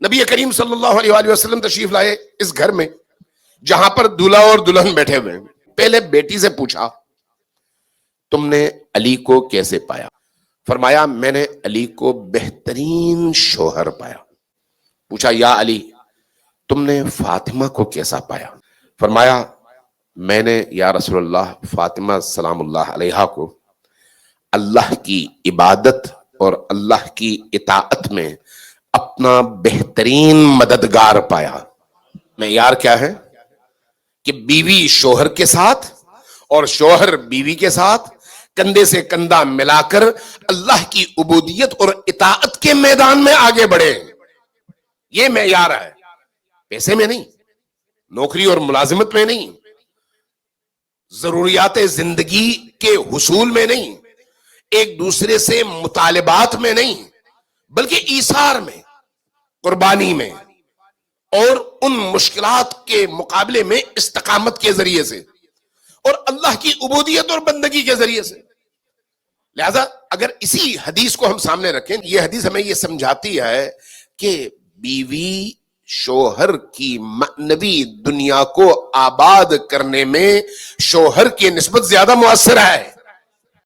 نبی کریم صلی اللہ علیہ وآلہ وسلم تشریف لائے اس گھر میں جہاں پر دولہا اور دلہن بیٹھے ہوئے ہیں. پہلے بیٹی سے پوچھا تم نے علی کو کیسے پایا؟ فرمایا میں نے علی کو بہترین شوہر پایا. پوچھا یا علی تم نے فاطمہ کو کیسا پایا؟ فرمایا میں نے یا رسول اللہ فاطمہ سلام اللہ علیہا کو اللہ کی عبادت اور اللہ کی اطاعت میں اپنا بہترین مددگار پایا. معیار کیا ہے کہ بیوی شوہر کے ساتھ اور شوہر بیوی کے ساتھ کندھے سے کندھا ملا کر اللہ کی عبودیت اور اطاعت کے میدان میں آگے بڑھے. یہ معیار ہے، پیسے میں نہیں، نوکری اور ملازمت میں نہیں، ضروریات زندگی کے حصول میں نہیں، ایک دوسرے سے مطالبات میں نہیں، بلکہ ایثار میں، قربانی میں، اور ان مشکلات کے مقابلے میں استقامت کے ذریعے سے اور اللہ کی عبودیت اور بندگی کے ذریعے سے. لہذا اگر اسی حدیث کو ہم سامنے رکھیں، یہ حدیث ہمیں یہ سمجھاتی ہے کہ بیوی شوہر کی معنوی دنیا کو آباد کرنے میں شوہر کی نسبت زیادہ مؤثر ہے.